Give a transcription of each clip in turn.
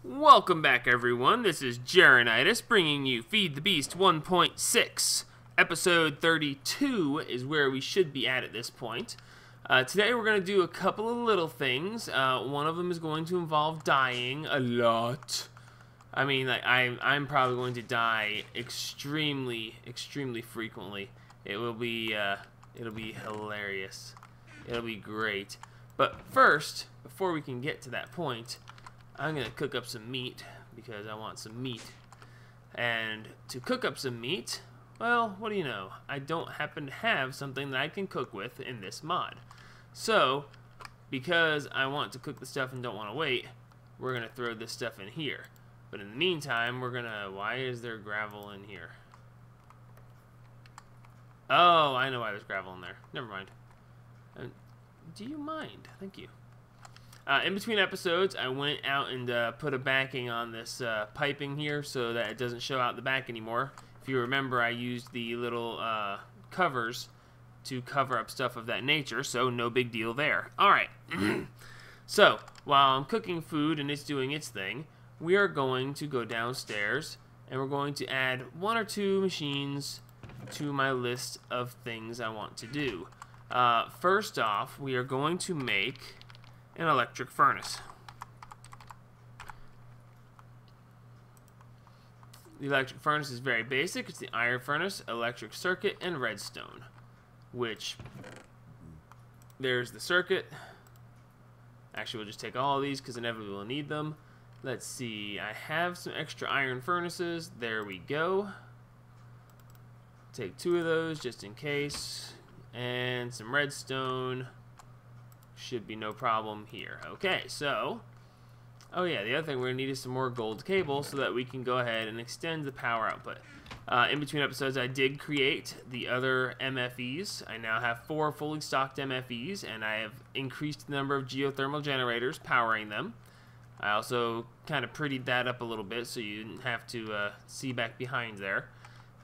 Welcome back, everyone. This is Jaronitis bringing you Feed the Beast 1.6. Episode 32 is where we should be at this point. Today we're going to do a couple of little things. One of them is going to involve dying a lot. I mean, I'm probably going to die extremely frequently. It'll be hilarious. It'll be great. But first, before we can get to that point, I'm going to cook up some meat because I want some meat. And to cook up some meat, well, what do you know? I don't happen to have something that I can cook with in this mod. So, because I want to cook the stuff and don't want to wait, we're going to throw this stuff in here. But in the meantime, we're going to... Why is there gravel in here? Oh, I know why there's gravel in there. Never mind. Do you mind? Thank you. In between episodes, I went out and put a backing on this piping here so that it doesn't show out the back anymore. If you remember, I used the little covers to cover up stuff of that nature, so no big deal there. Alright, so while I'm cooking food and it's doing its thing, we are going to go downstairs and we're going to add 1 or 2 machines to my list of things I want to do. First off, we are going to make an electric furnace. The electric furnace is very basic. It's the iron furnace, electric circuit, and redstone. Which, there's the circuit. Actually, we'll just take all of these because inevitably we'll need them. Let's see, I have some extra iron furnaces. There we go. Take 2 of those just in case. And some redstone. Should be no problem here. Okay, so, oh yeah, the other thing we're going to need is some more gold cable so that we can go ahead and extend the power output. In between episodes, I did create the other MFEs. I now have 4 fully stocked MFEs, and I have increased the number of geothermal generators powering them. I also kind of prettied that up a little bit so you didn't have to see back behind there.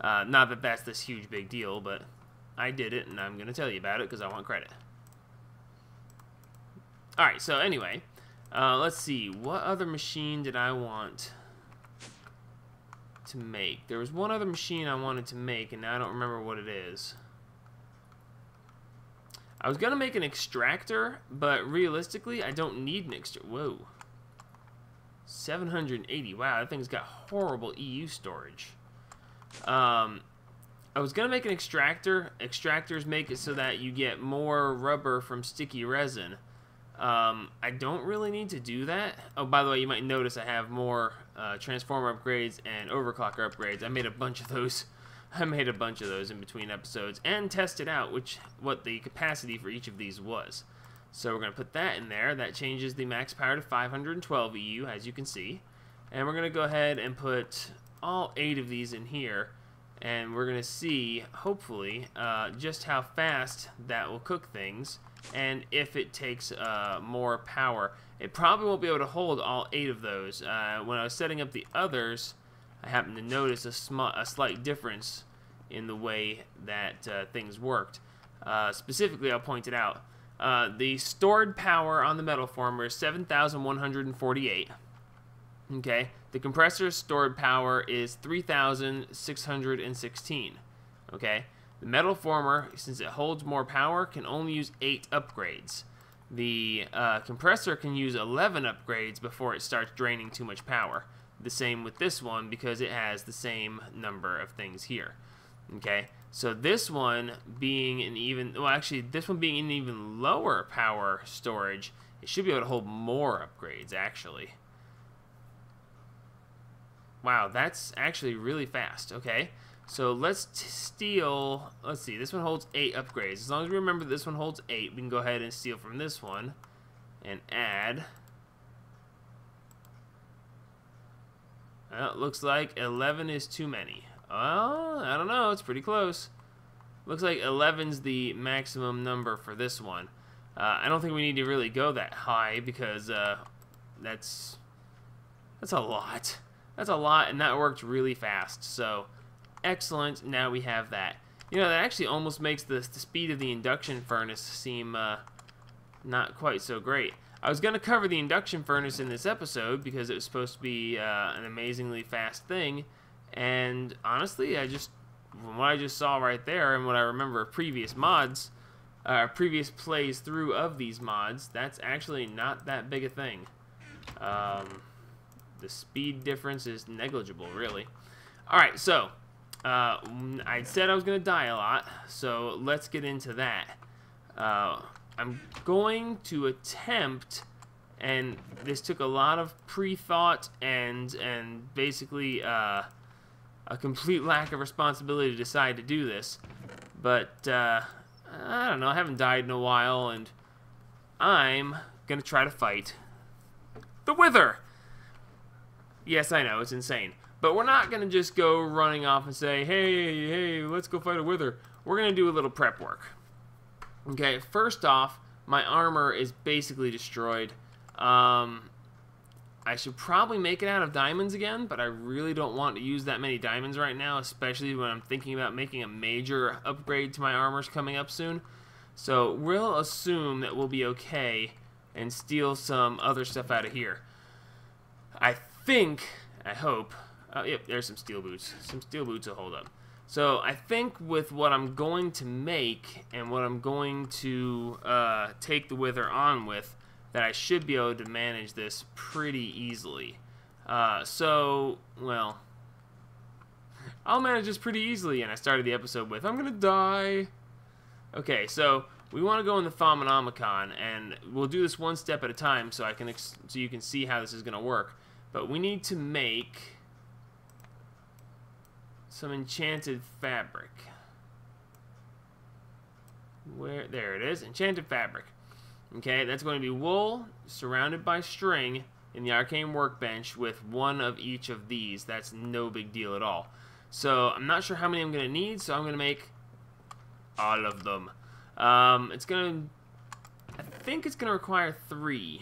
Not that that's this huge big deal, but I did it, and I'm going to tell you about it because I want credit. Alright, so anyway, let's see, what other machine did I want to make? There was one other machine I wanted to make, and now I don't remember what it is. I was going to make an extractor, but realistically, I don't need an whoa. 780, wow, that thing's got horrible EU storage. I was going to make an extractor. Extractors make it so that you get more rubber from sticky resin. I don't really need to do that. Oh, by the way, you might notice I have more transformer upgrades and overclocker upgrades. I made a bunch of those. I made a bunch of those in between episodes and tested out what the capacity for each of these was. So we're going to put that in there. That changes the max power to 512 EU, as you can see. And we're going to go ahead and put all 8 of these in here. And we're going to see, hopefully, just how fast that will cook things. And if it takes more power. It probably won't be able to hold all 8 of those. When I was setting up the others, I happened to notice a slight difference in the way that things worked. Specifically, I'll point it out. The stored power on the metal former is 7,148. Okay, the compressor's stored power is 3,616. Okay. The metal former, since it holds more power, can only use 8 upgrades. The compressor can use 11 upgrades before it starts draining too much power. The same with this one because it has the same number of things here. Okay, so this one being an even, well actually this one being an even lower power storage, it should be able to hold more upgrades actually. Wow, that's actually really fast. Okay. So let's steal, let's see, this one holds 8 upgrades. As long as we remember this one holds 8, we can go ahead and steal from this one and add. Well, it looks like 11 is too many. Well, I don't know, it's pretty close. Looks like 11's the maximum number for this one. I don't think we need to really go that high because that's a lot. That's a lot, and that worked really fast, so excellent, now we have that. You know, that actually almost makes the speed of the induction furnace seem not quite so great. I was going to cover the induction furnace in this episode because it was supposed to be an amazingly fast thing, and honestly, from what I just saw right there and what I remember of previous mods, previous plays through of these mods, that's actually not that big a thing. The speed difference is negligible, really. Alright, so, I said I was going to die a lot, so let's get into that. I'm going to attempt, and this took a lot of pre-thought and basically a complete lack of responsibility to decide to do this, but I don't know, I haven't died in a while, and I'm going to try to fight the Wither! Yes, I know, it's insane. But we're not going to just go running off and say, hey, let's go fight a Wither. We're going to do a little prep work. Okay, first off, my armor is basically destroyed. I should probably make it out of diamonds again, but I really don't want to use that many diamonds right now, especially when I'm thinking about making a major upgrade to my armors coming up soon. So we'll assume that we'll be okay and steal some other stuff out of here. I hope, yep, there's some steel boots. Some steel boots will hold up. So I think with what I'm going to make and what I'm going to take the Wither on with, that I should be able to manage this pretty easily. Well, I'll manage this pretty easily, and I started the episode with, I'm gonna die. Okay, so we want to go in the Thaumonomicon, and we'll do this one step at a time so you can see how this is gonna work. But we need to make some enchanted fabric. There it is, enchanted fabric. Okay, that's going to be wool surrounded by string in the arcane workbench with one of each of these. That's no big deal at all. So I'm not sure how many I'm going to need, so I'm going to make all of them. I think it's going to require 3,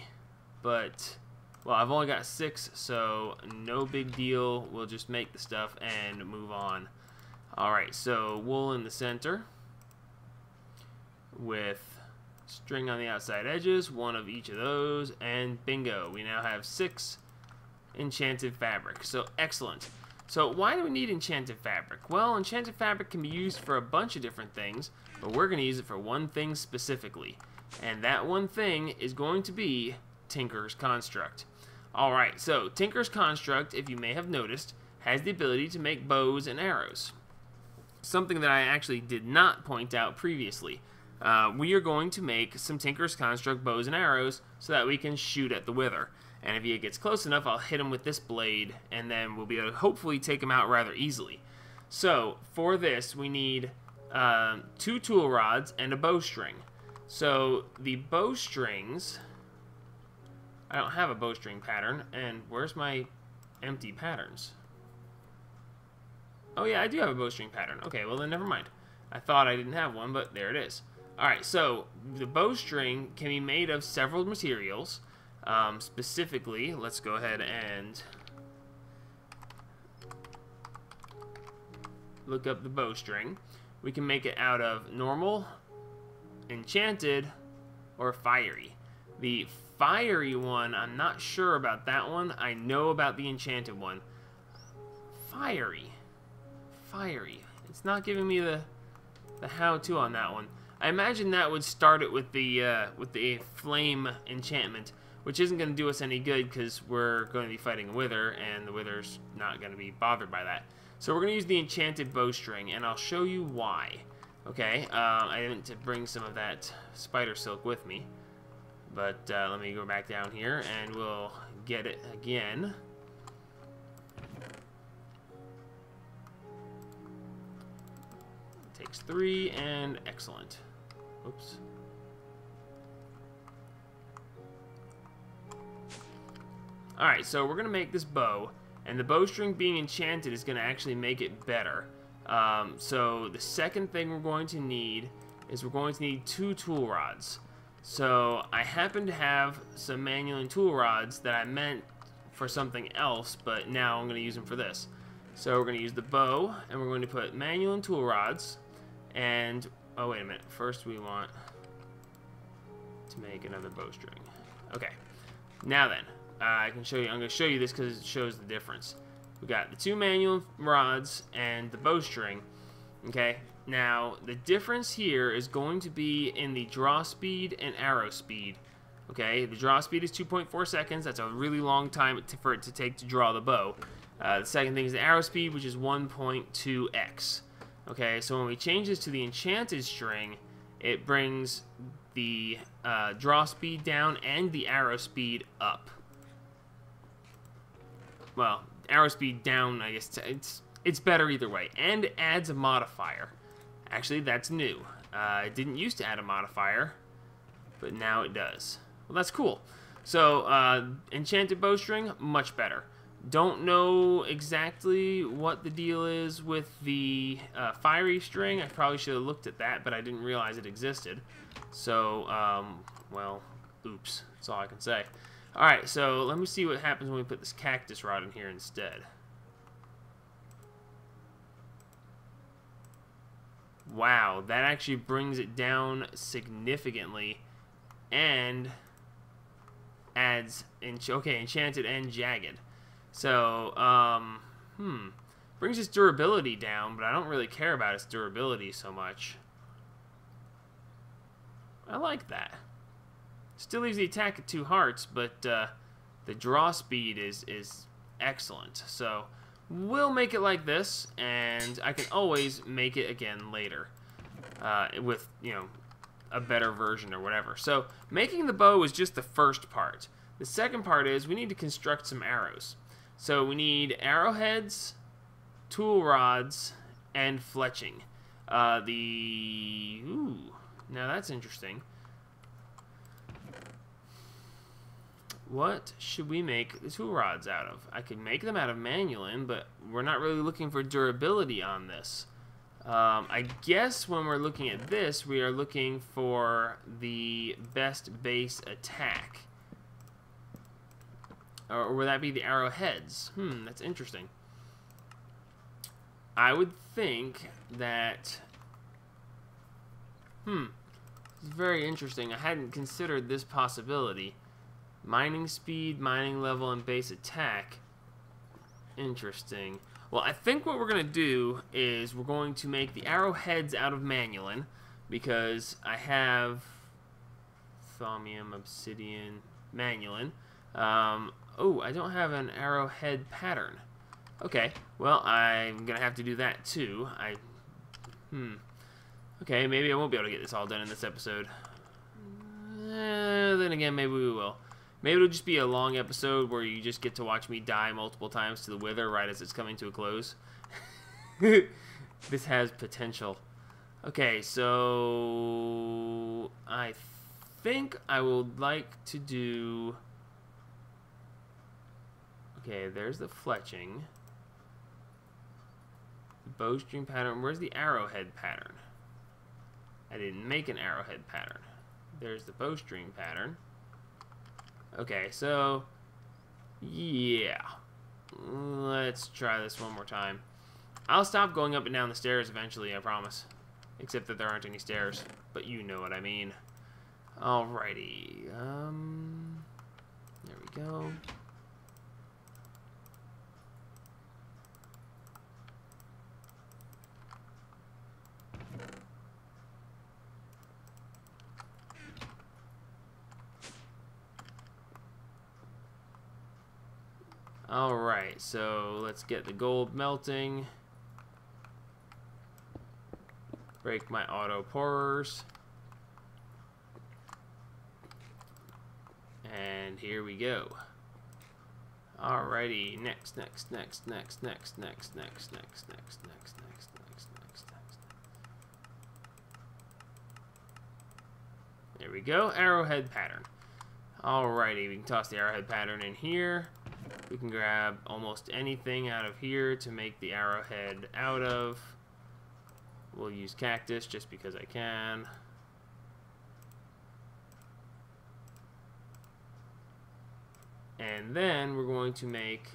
but, well, I've only got 6, so no big deal. We'll just make the stuff and move on. Alright, so wool in the center with string on the outside edges, one of each of those, and bingo, we now have 6 enchanted fabric. So excellent. So why do we need enchanted fabric? Well, enchanted fabric can be used for a bunch of different things, but we're going to use it for one thing specifically, and that one thing is going to be Tinker's Construct. Alright, so Tinker's Construct, if you may have noticed, has the ability to make bows and arrows. Something that I actually did not point out previously. We are going to make some Tinker's Construct bows and arrows so that we can shoot at the Wither. And if he gets close enough, I'll hit him with this blade, and then we'll be able to hopefully take him out rather easily. So, for this, we need 2 tool rods and a bowstring. So, the bowstrings... I don't have a bowstring pattern, and where's my empty patterns? Oh yeah, I do have a bowstring pattern. Okay, well then never mind. I thought I didn't have one, but there it is. Alright, so the bowstring can be made of several materials. Specifically, let's go ahead and look up the bowstring. We can make it out of normal, enchanted, or fiery. The fiery one, I'm not sure about that one. I know about the enchanted one. Fiery. It's not giving me the how-to on that one. I imagine that would start it with the flame enchantment, which isn't going to do us any good because we're going to be fighting a Wither, and the Wither's not going to be bothered by that. So we're going to use the enchanted bowstring, and I'll show you why. Okay, I meant to bring some of that spider silk with me, but let me go back down here, and we'll get it again. Takes 3, and excellent. Oops. Alright, so we're going to make this bow, and the bowstring being enchanted is going to actually make it better. So the second thing we're going to need is we're going to need 2 tool rods. So I happen to have some manual tool rods that I meant for something else, but now I'm going to use them for this. So we're going to use the bow, and we're going to put manual and tool rods, and, oh wait a minute, first we want to make another bowstring. Okay. Now then, I can show you. I'm going to show you this because it shows the difference. We got the 2 manual rods and the bowstring. Okay. Now the difference here is going to be in the draw speed and arrow speed. Okay. The draw speed is 2.4 seconds. That's a really long time for it to take to draw the bow. The second thing is the arrow speed, which is 1.2x. Okay. So when we change this to the enchanted string, it brings the draw speed down and the arrow speed up. Well, arrow speed down, I guess it's better either way. And it adds a modifier. Actually, that's new. It didn't used to add a modifier, but now it does. Well, that's cool. So, enchanted bowstring, much better. Don't know exactly what the deal is with the fiery string. I probably should have looked at that, but I didn't realize it existed. So, well, oops. That's all I can say. Alright, so let me see what happens when we put this cactus rod in here instead. Wow, that actually brings it down significantly and adds, okay, enchanted and jagged. So, brings its durability down, but I don't really care about its durability so much. I like that. Still leaves the attack at 2 hearts, but the draw speed is excellent. So we'll make it like this, and I can always make it again later with, you know, a better version or whatever. So making the bow is just the first part. The second part is we need to construct some arrows. So we need arrowheads, tool rods, and fletching. Now that's interesting. What should we make the tool rods out of? I could make them out of manulin, but we're not really looking for durability on this. I guess when we're looking at this, we are looking for the best base attack. Or would that be the arrowheads? That's interesting. I would think that... It's very interesting. I hadn't considered this possibility. Mining speed, mining level, and base attack. Interesting. Well, I think what we're going to do is we're going to make the arrowheads out of manulin, because I have thaumium, obsidian, manulin. Oh, I don't have an arrowhead pattern. Okay, well, I'm going to have to do that too. Okay, maybe I won't be able to get this all done in this episode. Then again, maybe we will. Maybe it'll just be a long episode where you just get to watch me die multiple times to the wither right as it's coming to a close. This has potential. Okay, so I think I would like to do... Okay, there's the fletching. The bowstring pattern. Where's the arrowhead pattern? I didn't make an arrowhead pattern. There's the bowstring pattern. Okay, so yeah, let's try this one more time. I'll stop going up and down the stairs eventually, I promise. Except that there aren't any stairs, but you know what I mean. Alrighty, there we go. Alright, so let's get the gold melting. Break my auto pourers. And here we go. Alrighty, next. There we go, arrowhead pattern. Alrighty, we can toss the arrowhead pattern in here. We can grab almost anything out of here to make the arrowhead out of. We'll use cactus just because I can. And then we're going to make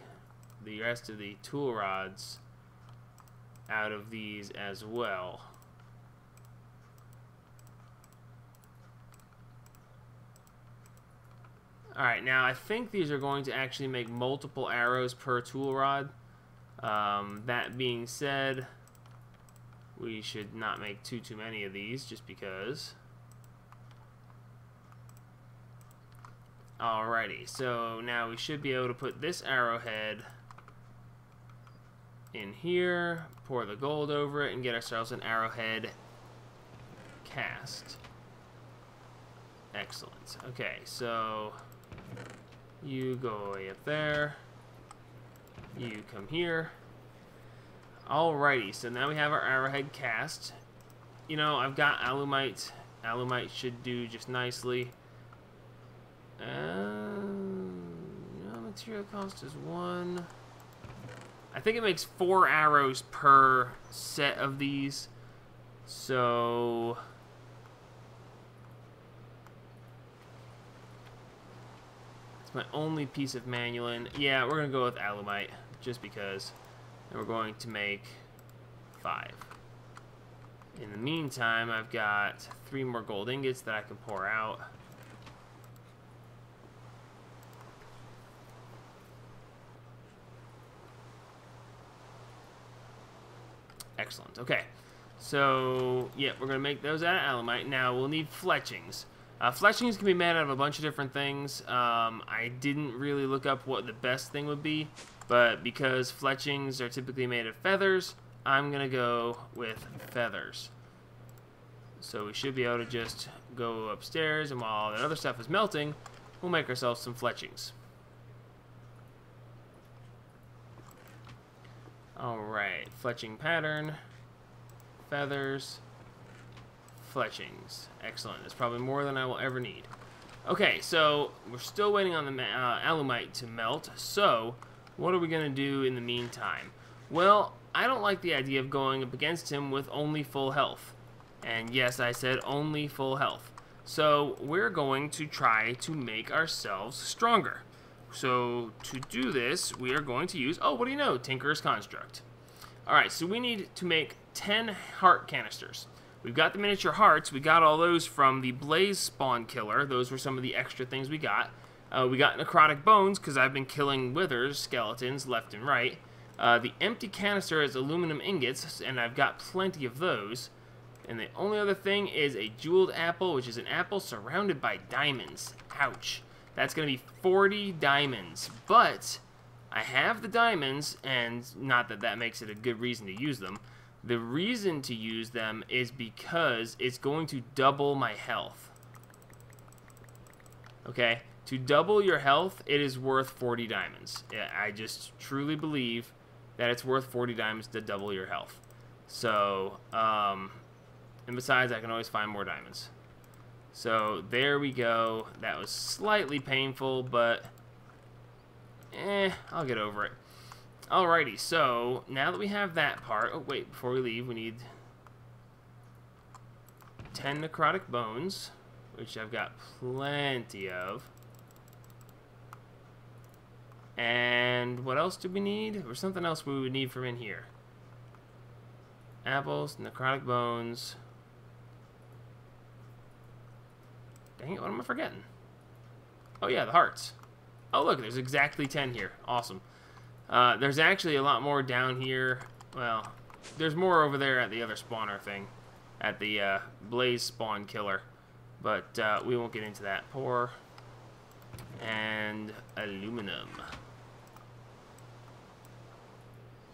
the rest of the tool rods out of these as well. Alright, now I think these are going to actually make multiple arrows per tool rod. That being said, we should not make too many of these just because. Alrighty, so now we should be able to put this arrowhead in here, pour the gold over it, and get ourselves an arrowhead cast. Excellent. Okay, so you go way up there. You come here. Alrighty, so now we have our arrowhead cast. You know, I've got alumite. Alumite should do just nicely. Material cost is 1. I think it makes 4 arrows per set of these. So it's my only piece of manulin. Yeah, we're gonna go with alumite just because. And we're going to make 5. In the meantime, I've got 3 more gold ingots that I can pour out. Excellent. Okay. So, yeah, we're going to make those out of alumite. Now, we'll need fletchings. Fletchings can be made out of a bunch of different things. I didn't really look up what the best thing would be, but because fletchings are typically made of feathers, I'm going to go with feathers. So we should be able to just go upstairs, and while all that other stuff is melting, we'll make ourselves some fletchings. Alright, fletching pattern, feathers, fletchings. Excellent. That's probably more than I will ever need. Okay, so we're still waiting on the alumite to melt, so what are we going to do in the meantime? Well, I don't like the idea of going up against him with only full health. And yes, I said only full health. So we're going to try to make ourselves stronger. So to do this, we are going to use, oh, what do you know, Tinker's Construct. Alright, so we need to make 10 heart canisters. We've got the miniature hearts. We got all those from the Blaze Spawn Killer. Those were some of the extra things we got. We got necrotic bones, because I've been killing withers, skeletons, left and right. The empty canister is aluminum ingots, and I've got plenty of those. And the only other thing is a jeweled apple, which is an apple surrounded by diamonds. Ouch. That's going to be 40 diamonds. But I have the diamonds, and not that that makes it a good reason to use them. The reason to use them is because it's going to double my health. Okay? To double your health, it is worth 40 diamonds. I just truly believe that it's worth 40 diamonds to double your health. So, and besides, I can always find more diamonds. So, there we go. That was slightly painful, but I'll get over it. Alrighty, so now that we have that part, oh wait, before we leave, we need 10 necrotic bones, which I've got plenty of. And what else do we need? Or something else we would need from in here. Apples, necrotic bones. Dang it, what am I forgetting? Oh yeah, the hearts. Oh look, there's exactly 10 here. Awesome. There's actually a lot more down here. Well, there's more over there at the other spawner thing. At the Blaze Spawn Killer. But we won't get into that. Pour. And aluminum.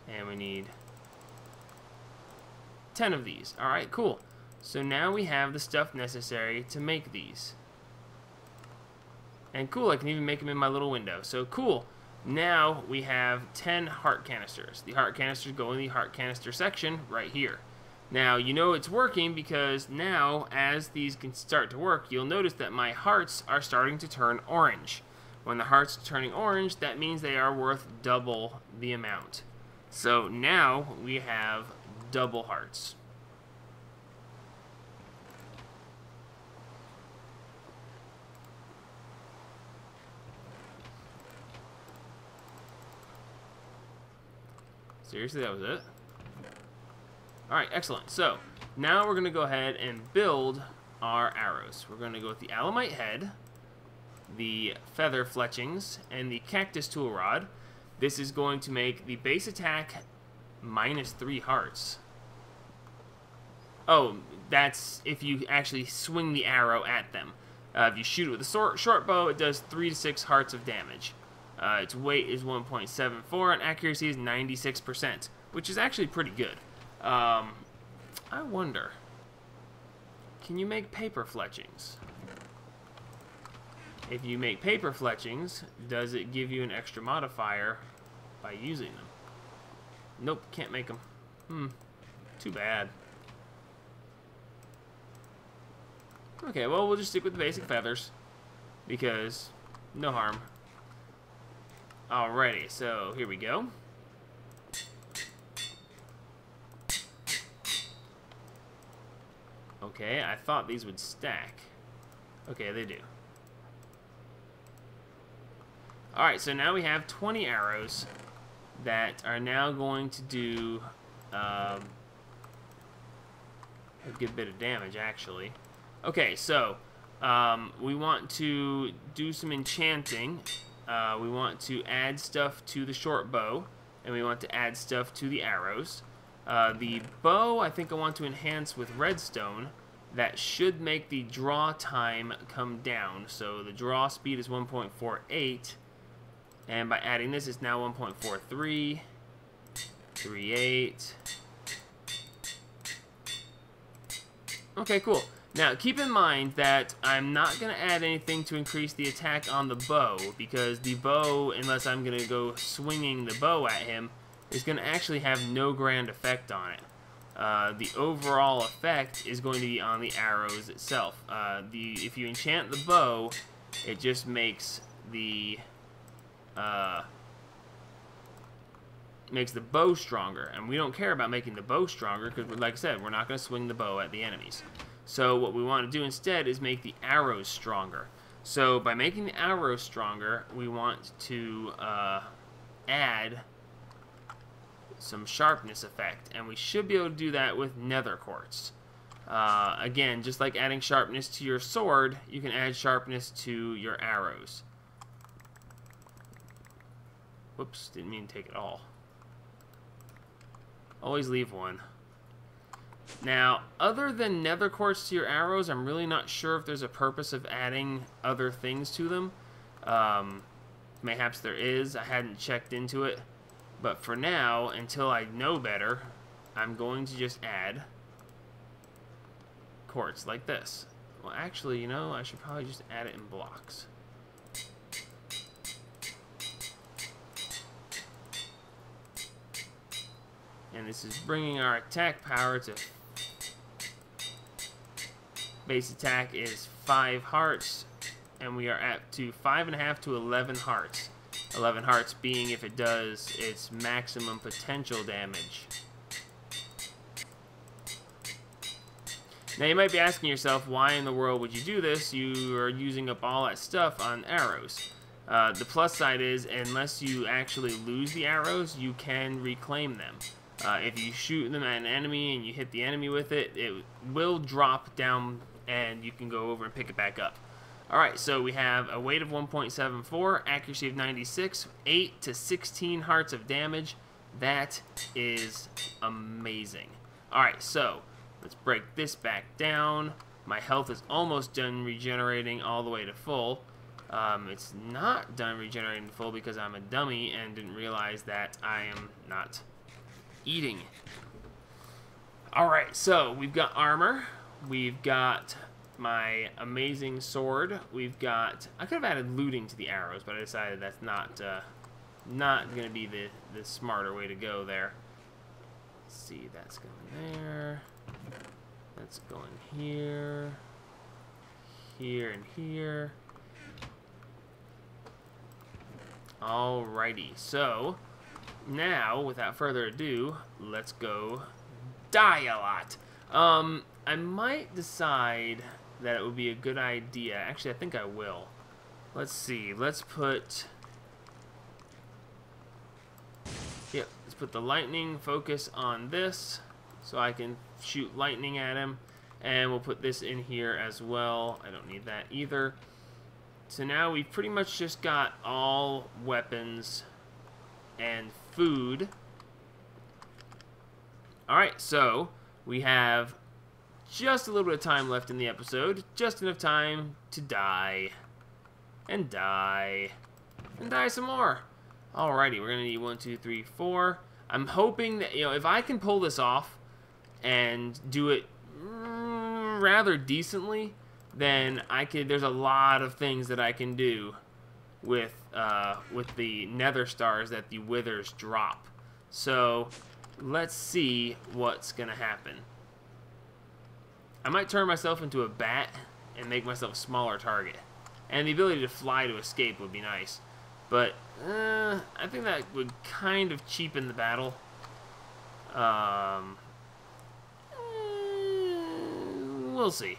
And we need 10 of these. Alright, cool. So now we have the stuff necessary to make these. And cool, I can even make them in my little window. So cool. Now we have 10 heart canisters. The heart canisters go in the heart canister section right here. Now, you know it's working because now, as these can start to work, you'll notice that my hearts are starting to turn orange. When the hearts are turning orange, that means they are worth double the amount. So now we have double hearts. Seriously, that was it? Alright, excellent. So, now we're going to go ahead and build our arrows. We're going to go with the alumite head, the feather fletchings and the cactus tool rod. This is going to make the base attack -3 hearts. Oh, that's if you actually swing the arrow at them. If you shoot it with a short bow, it does 3 to 6 hearts of damage. Its weight is 1.74 and accuracy is 96%, which is actually pretty good. I wonder, can you make paper fletchings? If you make paper fletchings, does it give you an extra modifier by using them? Nope, can't make them. Too bad. Okay, well, we'll just stick with the basic feathers, because no harm. Alrighty, so here we go. Okay, I thought these would stack. Okay, they do. Alright, so now we have 20 arrows that are now going to do a good bit of damage, actually. Okay, so we want to do some enchanting. We want to add stuff to the short bow, and we want to add stuff to the arrows. The bow, I think I want to enhance with redstone. That should make the draw time come down. So the draw speed is 1.48, and by adding this, it's now 1.43, 38. Okay, cool. Now, keep in mind that I'm not going to add anything to increase the attack on the bow, because the bow, unless I'm going to go swinging the bow at him, is going to actually have no grand effect on it. The overall effect is going to be on the arrows itself. If you enchant the bow, it just makes the bow stronger, and we don't care about making the bow stronger because, like I said, we're not going to swing the bow at the enemies. So what we want to do instead is make the arrows stronger. So by making the arrows stronger, we want to add some sharpness effect, and we should be able to do that with nether quartz. Again, just like adding sharpness to your sword, you can add sharpness to your arrows. Whoops, didn't mean to take it all. Always leave one. Now, other than nether quartz to your arrows, I'm really not sure if there's a purpose of adding other things to them. Mayhaps there is. I hadn't checked into it. But for now, until I know better, I'm going to just add quartz like this. Well, actually, you know, I should probably just add it in blocks. And this is bringing our attack power to... Base attack is 5 hearts, and we are at to 5.5 to 11 hearts. 11 hearts being if it does its maximum potential damage. Now you might be asking yourself, why in the world would you do this? You are using up all that stuff on arrows. The plus side is, unless you actually lose the arrows, you can reclaim them. If you shoot them at an enemy and you hit the enemy with it, it will drop down and you can go over and pick it back up. Alright, so we have a weight of 1.74, accuracy of 96, 8 to 16 hearts of damage. That is amazing. Alright, so let's break this back down. My health is almost done regenerating all the way to full. It's not done regenerating to full because I'm a dummy and didn't realize that I am not eating. Alright, so we've got armor. We've got my amazing sword. We've got... I could have added looting to the arrows, but I decided that's not going to be the smarter way to go there. Let's see, that's going there. That's going here. Here and here. Alrighty, so now, without further ado, let's go die a lot. I might decide that it would be a good idea. Actually, I think I will. Let's see. Let's put... Yep, let's put the lightning focus on this so I can shoot lightning at him. And we'll put this in here as well. I don't need that either. So now we've pretty much just got all weapons and food. Alright, so we have just a little bit of time left in the episode. Just enough time to die. And die. And die some more. Alrighty, we're going to need 1, 2, 3, 4. I'm hoping that, you know, if I can pull this off and do it rather decently, then there's a lot of things that I can do with the nether stars that the withers drop. So let's see what's gonna happen. I might turn myself into a bat and make myself a smaller target, and the ability to fly to escape would be nice, but I think that would kind of cheapen the battle. We'll see.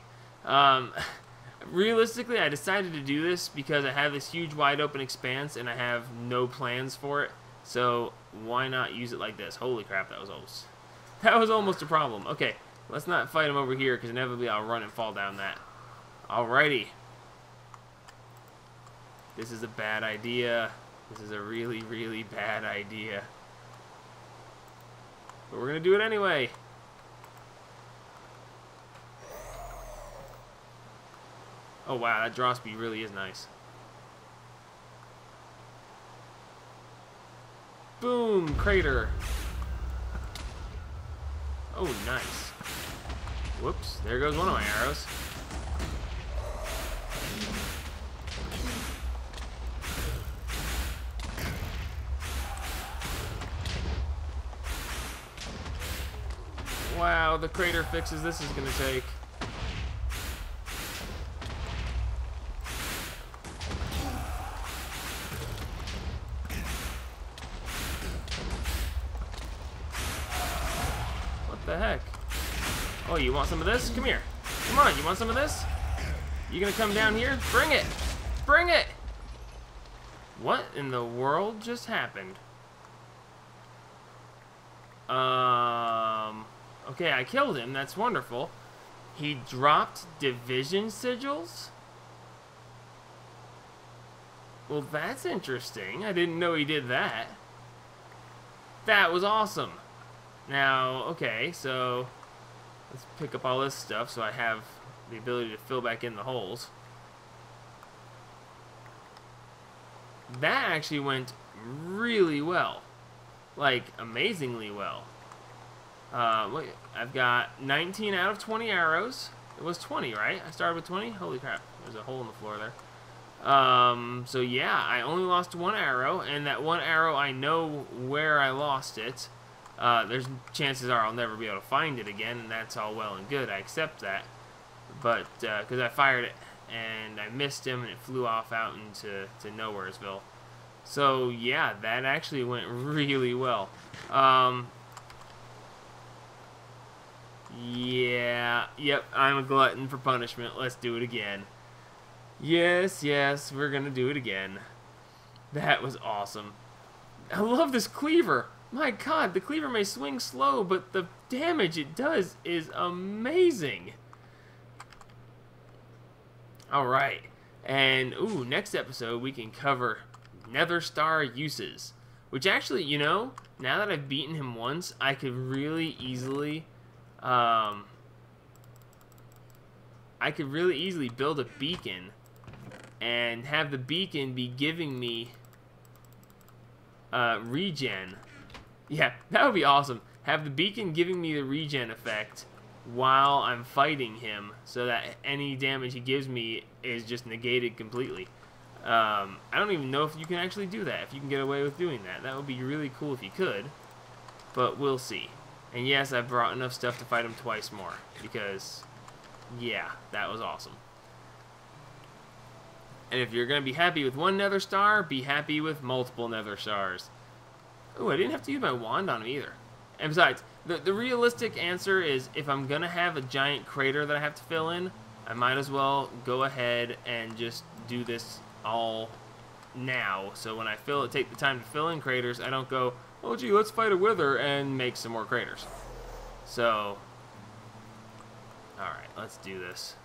Realistically, I decided to do this because I have this huge wide open expanse and I have no plans for it. So why not use it like this? Holy crap, that was almost a problem. Okay, let's not fight him over here because inevitably I'll run and fall down that. Alrighty. This is a bad idea. This is a really, really bad idea. But we're gonna do it anyway. Oh wow, that draw speed really is nice. Boom, crater. Oh, nice. Whoops, there goes one of my arrows. Wow, the crater fixes this is gonna take. What the heck? Oh, you want some of this? Come here. Come on, you want some of this? You gonna come down here? Bring it! Bring it! What in the world just happened? Okay, I killed him. That's wonderful. He dropped division sigils? Well, that's interesting. I didn't know he did that. That was awesome. Now, okay, so let's pick up all this stuff so I have the ability to fill back in the holes. That actually went really well. Like, amazingly well. Look, I've got 19 out of 20 arrows. It was 20, right? I started with 20? Holy crap. There's a hole in the floor there. So yeah, I only lost one arrow, and that one arrow, I know where I lost it. There's chances are I'll never be able to find it again, and that's all well and good. I accept that. But, because I fired it, and I missed him, and it flew off out into Nowheresville. So, yeah, that actually went really well. Yeah, yep, I'm a glutton for punishment. Let's do it again. Yes, yes, we're gonna do it again. That was awesome. I love this cleaver. My god, the cleaver may swing slow, but the damage it does is amazing. Alright, and ooh, next episode we can cover Nether Star uses. Which actually, you know, now that I've beaten him once, I could really easily build a beacon and have the beacon be giving me regen. Yeah, that would be awesome. Have the beacon giving me the regen effect while I'm fighting him, so that any damage he gives me is just negated completely. I don't even know if you can actually do that, if you can get away with doing that. That would be really cool if you could, but we'll see. And yes, I brought enough stuff to fight him twice more, because, yeah, that was awesome. And if you're going to be happy with one nether star, be happy with multiple nether stars. Ooh, I didn't have to use my wand on him either. And besides, the realistic answer is if I'm going to have a giant crater that I have to fill in, I might as well go ahead and just do this all now. So when I take the time to fill in craters, I don't go, oh gee, let's fight a wither and make some more craters. So, alright, let's do this.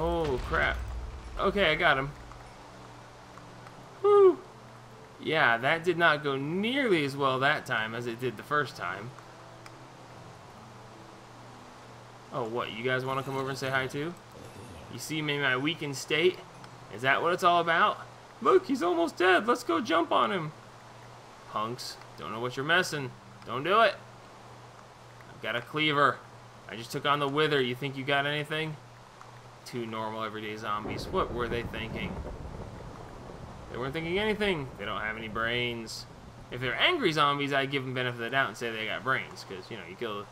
Oh, crap. Okay, I got him. Woo! Yeah, that did not go nearly as well that time as it did the first time. Oh, what? You guys want to come over and say hi too? You see me in my weakened state? Is that what it's all about? Look, he's almost dead. Let's go jump on him. Punks, don't know what you're messing. Don't do it. I've got a cleaver. I just took on the Wither. You think you got anything? Two normal everyday zombies. What were they thinking? They weren't thinking anything. They don't have any brains. If they're angry zombies, I'd give them benefit of the doubt and say they got brains. Because, you know, you kill...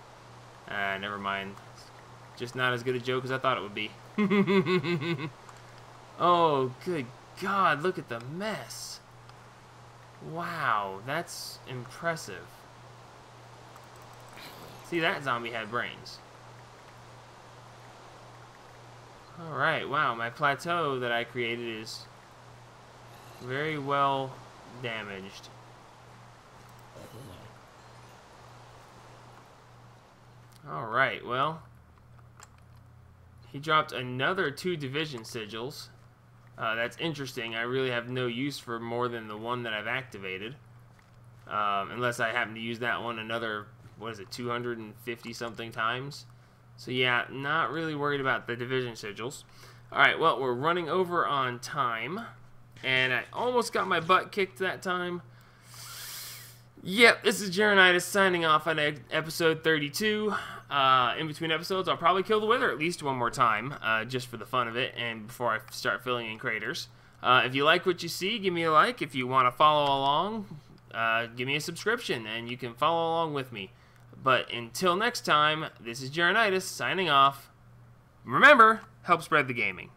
never mind. It's just not as good a joke as I thought it would be. Oh, good God. Look at the mess. Wow. That's impressive. See, that zombie had brains. Alright, wow. My plateau that I created is... very well damaged. Alright, well. He dropped another 2 division sigils. That's interesting. I really have no use for more than the one that I've activated. Unless I happen to use that one another, what is it, 250 something times. So yeah, not really worried about the division sigils. Alright, well, we're running over on time. And I almost got my butt kicked that time. Yep, this is Jeronitis signing off on episode 32. In between episodes, I'll probably kill the Wither at least one more time, just for the fun of it, and before I start filling in craters. If you like what you see, give me a like. If you want to follow along, give me a subscription, and you can follow along with me. But until next time, this is Jeronitis signing off. Remember, help spread the gaming.